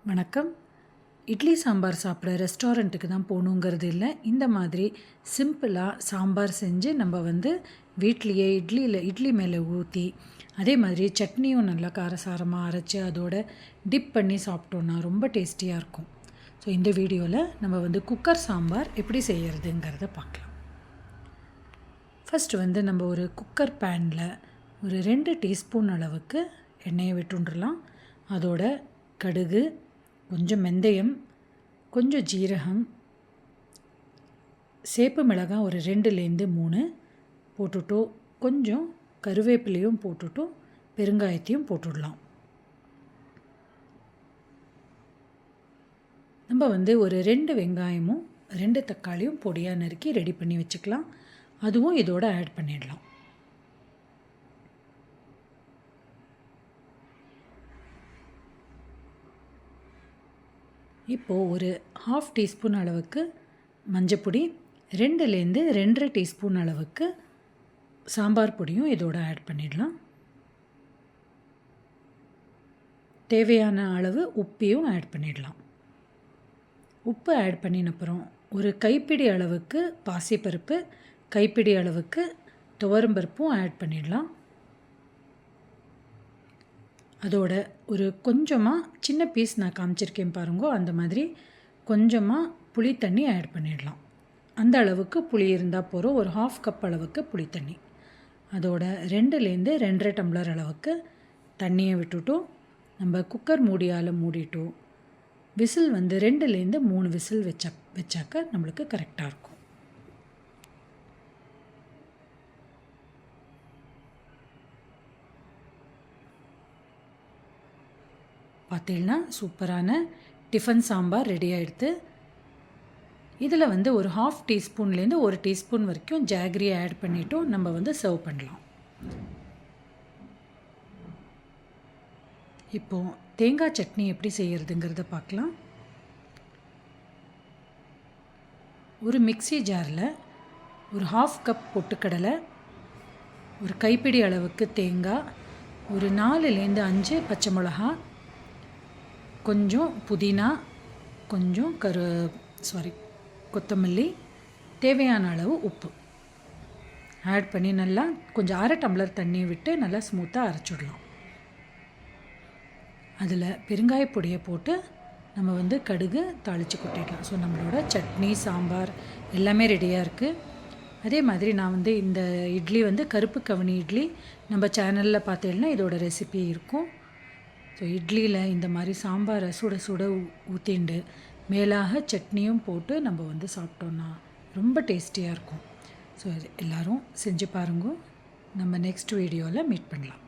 வணக்கம். இட்லி சாம்பார் சாப்பிட ரெஸ்டாரண்ட்டுக்கு தான் போகணுங்கிறது இல்லை. இந்த மாதிரி சிம்பிளாக சாம்பார் செஞ்சு நம்ம வீட்லேயே இட்லி மேலே ஊற்றி, அதே மாதிரி சட்னியும் நல்லா காரசாரமாக அரைச்சி அதோட டிப் பண்ணி சாப்பிட்டோன்னா ரொம்ப டேஸ்டியாக இருக்கும். ஸோ இந்த வீடியோவில் நம்ம குக்கர் சாம்பார் எப்படி செய்கிறதுங்கிறத பார்க்கலாம். ஃபஸ்ட்டு நம்ம ஒரு குக்கர் பேனில் ஒரு 2 டீஸ்பூன் அளவுக்கு எண்ணெயை விட்டுண்டுலாம். அதோட கடுகு, கொஞ்சம் வெந்தயம், கொஞ்சம் ஜீரகம், சேப்பு மிளகாய் ஒரு 2லேருந்து 3 போட்டுட்டோ, கொஞ்சம் கருவேப்பிலையும் போட்டுட்டோ, பெருங்காயத்தையும் போட்டுடலாம். நம்ம ஒரு 2 வெங்காயமும் 2 தக்காளியும் பொடியாக நறுக்கி ரெடி பண்ணி வச்சுக்கலாம். அதுவும் இதோட ஆட் பண்ணிடலாம். இப்போது ஒரு 1/2 டீஸ்பூன் அளவுக்கு மஞ்சப்பொடி, 2லேருந்து 2.5 டீஸ்பூன் அளவுக்கு சாம்பார் பொடியும் இதோட ஆட் பண்ணிடலாம். தேவையான அளவு உப்பையும் ஆட் பண்ணிடலாம். உப்பு ஆட் பண்ணினப்புறம் ஒரு கைப்பிடி அளவுக்கு பாசிப்பருப்பு, கைப்பிடி அளவுக்கு துவரம்பருப்பும் ஆட் பண்ணிடலாம். அதோட ஒரு கொஞ்சமாக சின்ன பீஸ் நான் காமிச்சிருக்கேன் பாருங்கோ, அந்த மாதிரி கொஞ்சமாக புளி தண்ணி ஆட் பண்ணிடலாம். அந்த அளவுக்கு புளி இருந்தால் போகிறோம். ஒரு 1/2 கப் அளவுக்கு புளி தண்ணி. அதோட 2லேருந்து 2.5 டம்ளர் அளவுக்கு தண்ணியை விட்டுட்டோம். நம்ம குக்கர் மூடியால் மூடிட்டோம். விசில் 2லேருந்து 3 விசில் வச்சாக்க நம்மளுக்கு கரெக்டாக இருக்கும். பார்த்தீங்கன்னா சூப்பரான டிஃபன் சாம்பார் ரெடி ஆகிடுது. இதில் ஒரு 1/2 டீஸ்பூன்லேருந்து 1 டீஸ்பூன் வரைக்கும் ஜாகரியை ஆட் பண்ணிவிட்டும் நம்ம சர்வ் பண்ணலாம். இப்போது தேங்காய் சட்னி எப்படி செய்கிறதுங்கிறத பார்க்கலாம். ஒரு மிக்ஸி ஜாரில் ஒரு 1/2 கப் பொட்டுக்கடலை, ஒரு கைப்பிடி அளவுக்கு தேங்காய், ஒரு 4லேருந்து 5 பச்சை மிளகா, கொஞ்சம் புதினா, கொஞ்சம் கொத்தமல்லி, தேவையான அளவு உப்பு ஆட் பண்ணி நல்லா கொஞ்சம் 1/2 டம்ளர் தண்ணியை விட்டு நல்லா ஸ்மூத்தாக அரைச்சிடலாம். அதில் பெருங்காய பொடியை போட்டு நம்ம கடுகு தாளித்து கொட்டிடலாம். ஸோ நம்மளோட சட்னி, சாம்பார் எல்லாமே ரெடியாக இருக்குது. அதே மாதிரி நான் இந்த இட்லி கருப்பு கவுனி இட்லி நம்ம சேனலில் பார்த்தீங்கன்னா இதோட ரெசிபி இருக்கும். ஸோ இட்லியில் இந்த மாதிரி சாம்பாரை சுட சுட ஊற்றிண்டு மேலாக சட்னியும் போட்டு நம்ம சாப்பிட்டோன்னா ரொம்ப டேஸ்டியாக இருக்கும். ஸோ எல்லோரும் செஞ்சு பாருங்க. நம்ம நெக்ஸ்ட் வீடியோவில் மீட் பண்ணலாம்.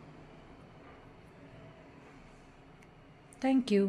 தேங்க்யூ.